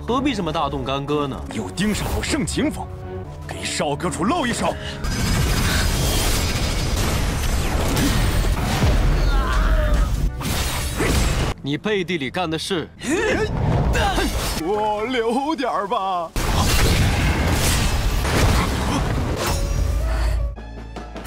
何必这么大动干戈呢？又盯上我盛情坊，给少阁主露一手。你背地里干的事，我留点吧。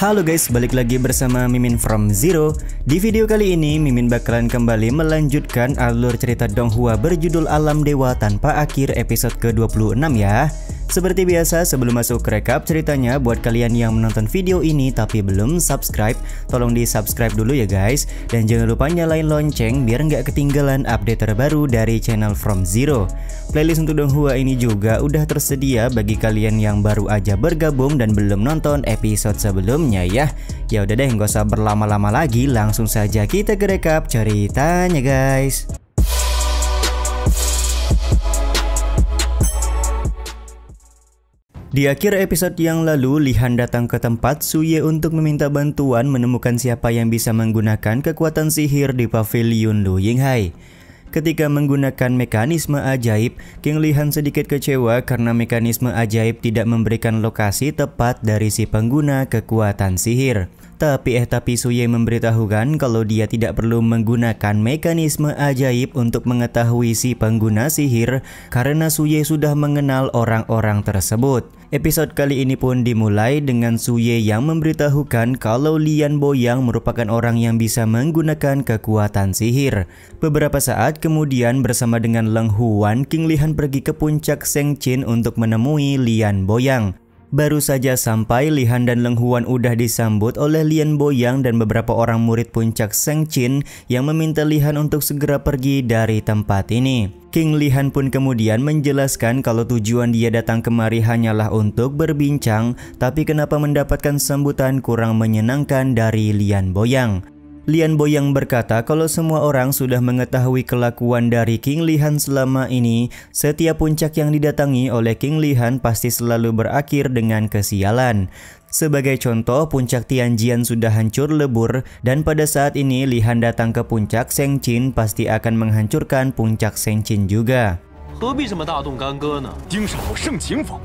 Halo guys, balik lagi bersama Mimin from Zero. Di video kali ini, Mimin bakalan kembali melanjutkan alur cerita Donghua berjudul Alam Dewa Tanpa Akhir episode ke-26 ya. Seperti biasa, sebelum masuk ke rekap ceritanya, buat kalian yang menonton video ini tapi belum subscribe, tolong di subscribe dulu ya guys. Dan jangan lupa nyalain lonceng biar nggak ketinggalan update terbaru dari channel From Zero. Playlist untuk Donghua ini juga udah tersedia bagi kalian yang baru aja bergabung dan belum nonton episode sebelumnya ya. Ya udah deh, nggak usah berlama-lama lagi, langsung saja kita ke rekap ceritanya guys. Di akhir episode yang lalu, Li Han datang ke tempat Su Ye untuk meminta bantuan menemukan siapa yang bisa menggunakan kekuatan sihir di pavilion Lu Yinghai. Ketika menggunakan mekanisme ajaib, King Li Han sedikit kecewa karena mekanisme ajaib tidak memberikan lokasi tepat dari si pengguna kekuatan sihir. Tapi Su Ye memberitahukan kalau dia tidak perlu menggunakan mekanisme ajaib untuk mengetahui si pengguna sihir karena Su Ye sudah mengenal orang-orang tersebut. Episode kali ini pun dimulai dengan Su Ye yang memberitahukan kalau Lian Boyang merupakan orang yang bisa menggunakan kekuatan sihir. Beberapa saat kemudian bersama dengan Leng Huan, King Li Han pergi ke puncak Shengqin untuk menemui Lian Boyang. Baru saja sampai, Li Han dan Leng Huan udah disambut oleh Lian Boyang dan beberapa orang murid puncak Shengqin yang meminta Li Han untuk segera pergi dari tempat ini. King Li Han pun kemudian menjelaskan kalau tujuan dia datang kemari hanyalah untuk berbincang, tapi kenapa mendapatkan sambutan kurang menyenangkan dari Lian Boyang. Lian Boyang berkata kalau semua orang sudah mengetahui kelakuan dari King Li Han selama ini. Setiap puncak yang didatangi oleh King Li Han pasti selalu berakhir dengan kesialan. Sebagai contoh, puncak Tianjian sudah hancur lebur, dan pada saat ini Li Han datang ke puncak Shengqin pasti akan menghancurkan puncak Shengqin juga. 何必这么大动干戈呢？ 盯上我盛情坊，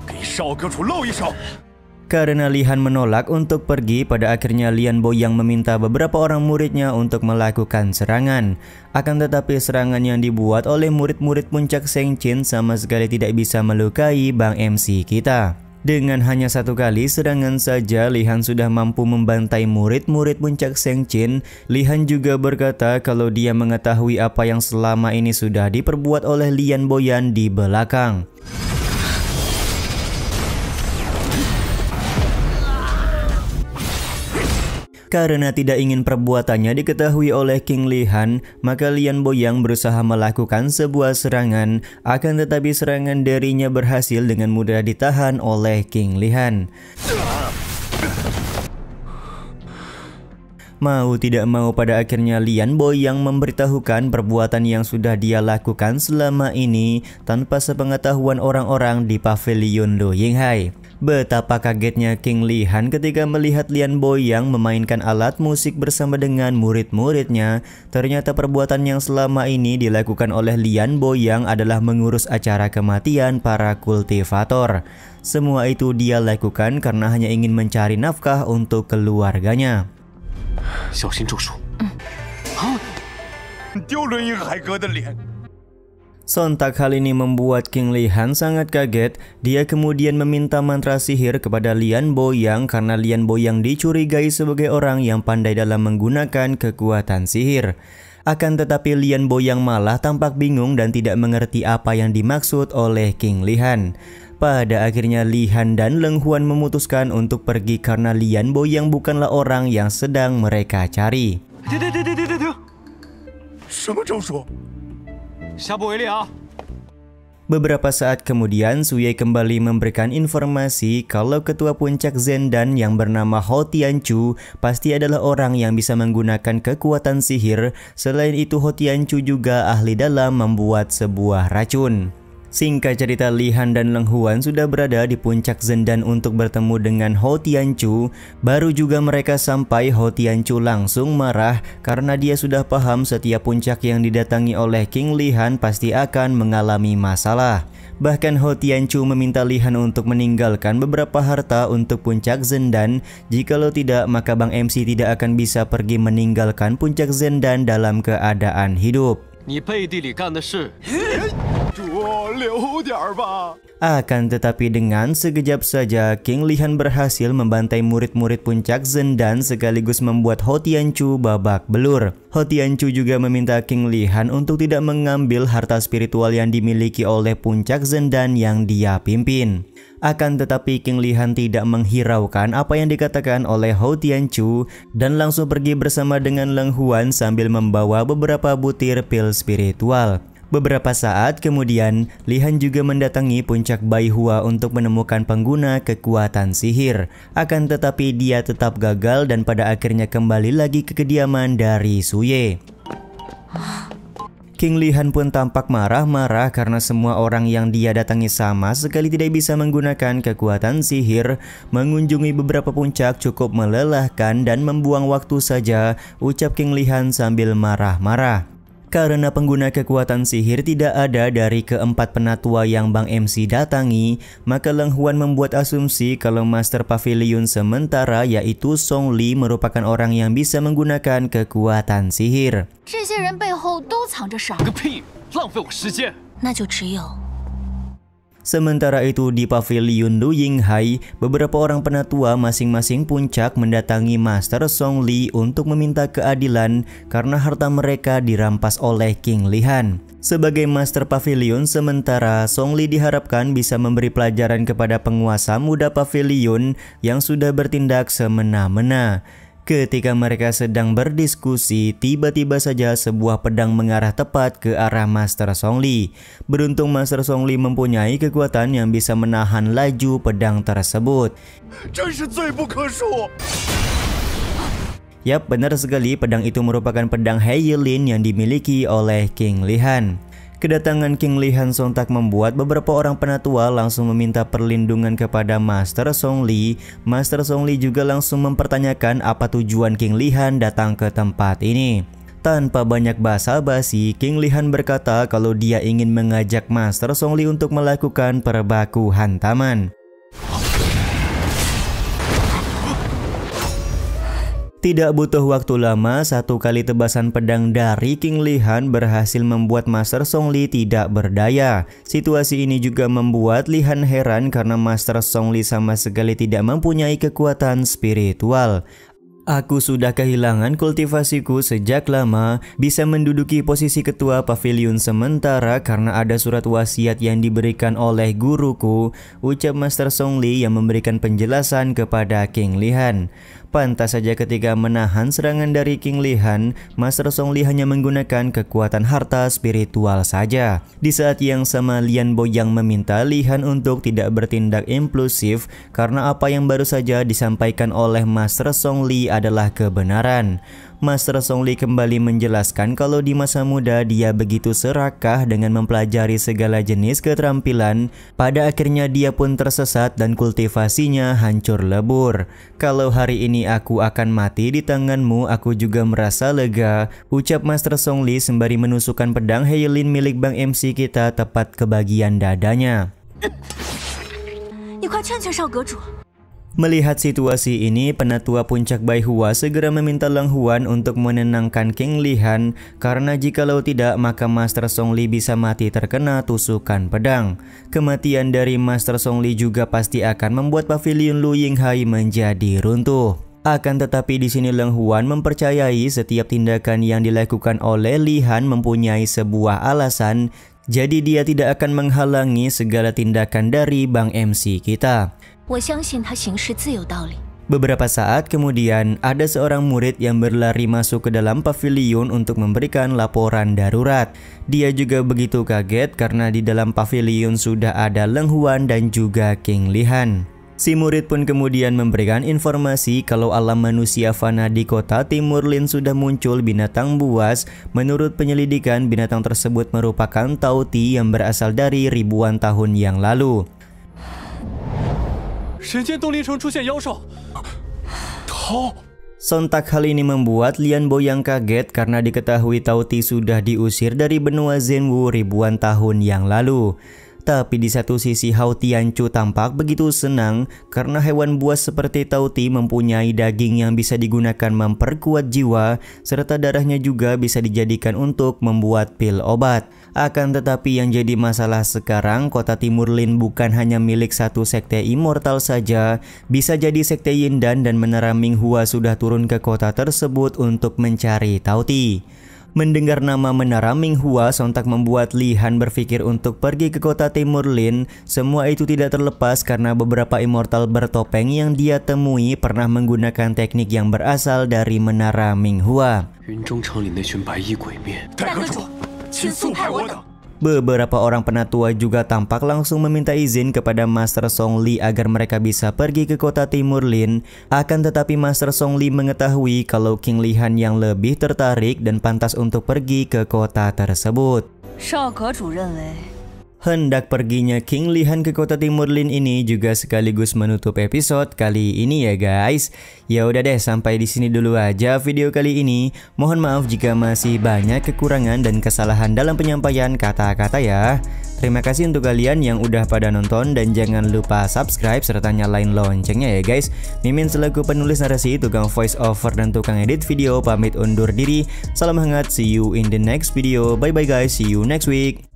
给少阁主露一手。 Karena Li Han menolak untuk pergi, pada akhirnya Lian Boyang meminta beberapa orang muridnya untuk melakukan serangan. Akan tetapi serangan yang dibuat oleh murid-murid puncak Shengqin sama sekali tidak bisa melukai Bang MC kita. Dengan hanya satu kali serangan saja, Li Han sudah mampu membantai murid-murid puncak Shengqin. Li Han juga berkata kalau dia mengetahui apa yang selama ini sudah diperbuat oleh Lian Boyang di belakang. Karena tidak ingin perbuatannya diketahui oleh King Li Han, maka Lian Boyang berusaha melakukan sebuah serangan, akan tetapi serangan darinya berhasil dengan mudah ditahan oleh King Li Han. Mau tidak mau pada akhirnya Lian Boyang memberitahukan perbuatan yang sudah dia lakukan selama ini tanpa sepengetahuan orang-orang di pavilion Lu Yinghai. Betapa kagetnya King Li Han ketika melihat Lian Boyang memainkan alat musik bersama dengan murid-muridnya. Ternyata perbuatan yang selama ini dilakukan oleh Lian Boyang adalah mengurus acara kematian para kultivator. Semua itu dia lakukan karena hanya ingin mencari nafkah untuk keluarganya. 小心中暑。丢轮银海阁的脸。 Sontak hal ini membuat King Li Han sangat kaget. Dia kemudian meminta mantra sihir kepada Lian Boyang karena Lian Boyang dicurigai sebagai orang yang pandai dalam menggunakan kekuatan sihir. Akan tetapi Lian Boyang malah tampak bingung dan tidak mengerti apa yang dimaksud oleh King Li Han. Pada akhirnya Li Han dan Leng Huan memutuskan untuk pergi karena Lian Boyang bukanlah orang yang sedang mereka cari. 什么招数？ 下不为例啊！ Beberapa saat kemudian, Su Ye kembali memberikan informasi kalau ketua puncak Zendan yang bernama Hou Tianchu pasti adalah orang yang bisa menggunakan kekuatan sihir. Selain itu, Hou Tianchu juga ahli dalam membuat sebuah racun. Singkat cerita, Li Han dan Leng Huan sudah berada di puncak Zendan untuk bertemu dengan Hou Tianqiu. Baru juga mereka sampai, Hou Tianqiu langsung marah karena dia sudah paham setiap puncak yang didatangi oleh King Li Han pasti akan mengalami masalah. Bahkan Hou Tianqiu meminta Li Han untuk meninggalkan beberapa harta untuk puncak Zendan. Jikalau tidak, maka Bang MC tidak akan bisa pergi meninggalkan puncak Zendan dalam keadaan hidup. 你背地里干的事， 多留点儿吧。 Akan tetapi dengan sekejap saja, King Li Han berhasil membantai murid-murid puncak Zendan sekaligus membuat Hou Tianqiu babak belur. Hou Tianqiu juga meminta King Li Han untuk tidak mengambil harta spiritual yang dimiliki oleh puncak Zendan yang dia pimpin. Akan tetapi King Li Han tidak menghiraukan apa yang dikatakan oleh Hou Tianqiu dan langsung pergi bersama dengan Leng Huan sambil membawa beberapa butir pil spiritual. Beberapa saat kemudian, Li Han juga mendatangi puncak Baihua untuk menemukan pengguna kekuatan sihir. Akan tetapi dia tetap gagal dan pada akhirnya kembali lagi ke kediaman dari Su Ye. King Li Han pun tampak marah-marah karena semua orang yang dia datangi sama sekali tidak bisa menggunakan kekuatan sihir. Mengunjungi beberapa puncak cukup melelahkan dan membuang waktu saja, ucap King Li Han sambil marah-marah. Karena pengguna kekuatan sihir tidak ada dari keempat penatua yang Bang MC datangi, maka Leng Huan membuat asumsi kalau Master Pavilion sementara yaitu Song Li merupakan orang yang bisa menggunakan kekuatan sihir. 这些人背后都藏着啥？ 个屁，浪费我时间。 那就只有 Sementara itu di Pavilion Lu Yinghai, beberapa orang penatua masing-masing puncak mendatangi Master Song Li untuk meminta keadilan karena harta mereka dirampas oleh King Li Han. Sebagai Master Pavilion sementara, Song Li diharapkan bisa memberi pelajaran kepada penguasa muda Pavilion yang sudah bertindak semena-mena. Ketika mereka sedang berdiskusi, tiba-tiba saja sebuah pedang mengarah tepat ke arah Master Song Li. Beruntung Master Song Li mempunyai kekuatan yang bisa menahan laju pedang tersebut. 真是罪不可恕。 Yap, benar sekali, pedang itu merupakan pedang Heilin yang dimiliki oleh King Li Han. Kedatangan King Li Han sontak membuat beberapa orang penatua langsung meminta perlindungan kepada Master Song Li. Master Song Li juga langsung mempertanyakan apa tujuan King Li Han datang ke tempat ini. Tanpa banyak basa-basi, King Li Han berkata kalau dia ingin mengajak Master Song Li untuk melakukan perbaku hantaman. Tidak butuh waktu lama, satu kali tebasan pedang dari King Li Han berhasil membuat Master Song Li tidak berdaya. Situasi ini juga membuat Li Han heran karena Master Song Li sama sekali tidak mempunyai kekuatan spiritual. Aku sudah kehilangan kultivasiku sejak lama, bisa menduduki posisi ketua pavilion sementara karena ada surat wasiat yang diberikan oleh guruku, ucap Master Song Li yang memberikan penjelasan kepada King Li Han. Pantas saja ketika menahan serangan dari King Li Han, Master Song Li hanya menggunakan kekuatan harta spiritual saja. Di saat yang sama, Lian Boyang meminta Li Han untuk tidak bertindak impulsif karena apa yang baru saja disampaikan oleh Master Song Li adalah kebenaran. Master Song Li kembali menjelaskan kalau di masa muda dia begitu serakah dengan mempelajari segala jenis keterampilan. Pada akhirnya dia pun tersesat dan kultivasinya hancur lebur. Kalau hari ini aku akan mati di tanganmu, aku juga merasa lega, ucap Master Song Li sembari menusukkan pedang Heilin milik Bang MC kita tepat ke bagian dadanya. 你快劝劝少阁主。 Melihat situasi ini, penatua puncak Baihua segera meminta Leng Huan untuk menenangkan King Li Han karena jikalau tidak maka Master Song Li bisa mati terkena tusukan pedang. Kematian dari Master Song Li juga pasti akan membuat pavilion Lu Yinghai menjadi runtuh. Akan tetapi di sini Leng Huan mempercayai setiap tindakan yang dilakukan oleh Li Han mempunyai sebuah alasan, jadi dia tidak akan menghalangi segala tindakan dari Bang MC kita. 我相信他行事自有道理。 Beberapa saat kemudian, ada seorang murid yang berlari masuk ke dalam pavilion untuk memberikan laporan darurat. Dia juga begitu kaget karena di dalam pavilion sudah ada Leng Huan dan juga King Li Han. Si murid pun kemudian memberikan informasi kalau alam manusia fana di kota Timurlin sudah muncul binatang buas. Menurut penyelidikan, binatang tersebut merupakan Tauti yang berasal dari ribuan tahun yang lalu. Sontak hal ini membuat Lian Boyang kaget karena diketahui Tauti sudah diusir dari benua Zenwu ribuan tahun yang lalu. Tapi di satu sisi Hao Tianchu tampak begitu senang karena hewan buas seperti Tauti mempunyai daging yang bisa digunakan memperkuat jiwa, serta darahnya juga bisa dijadikan untuk membuat pil obat. Akan tetapi yang jadi masalah sekarang, kota Timurlin bukan hanya milik satu sekte immortal saja, bisa jadi sekte Yindan dan Menara Minghua sudah turun ke kota tersebut untuk mencari Tauti. Mendengar nama Menara Minghua sontak membuat Li Han berpikir untuk pergi ke kota Timurlin. Semua itu tidak terlepas karena beberapa immortal bertopeng yang dia temui pernah menggunakan teknik yang berasal dari Menara Minghua. Beberapa orang penatua juga tampak langsung meminta izin kepada Master Song Li agar mereka bisa pergi ke kota Timurlin. Akan tetapi Master Song Li mengetahui kalau King Li Han yang lebih tertarik dan pantas untuk pergi ke kota tersebut. Hendak perginya King Li Han ke kota Timurlin ini juga sekaligus menutup episode kali ini ya guys. Ya udah deh, sampai di sini dulu aja video kali ini. Mohon maaf jika masih banyak kekurangan dan kesalahan dalam penyampaian kata-kata ya. Terima kasih untuk kalian yang udah pada nonton dan jangan lupa subscribe serta nyalain loncengnya ya guys. Mimin selaku penulis narasi, tukang voice over dan tukang edit video pamit undur diri. Salam hangat, see you in the next video. Bye bye guys, see you next week.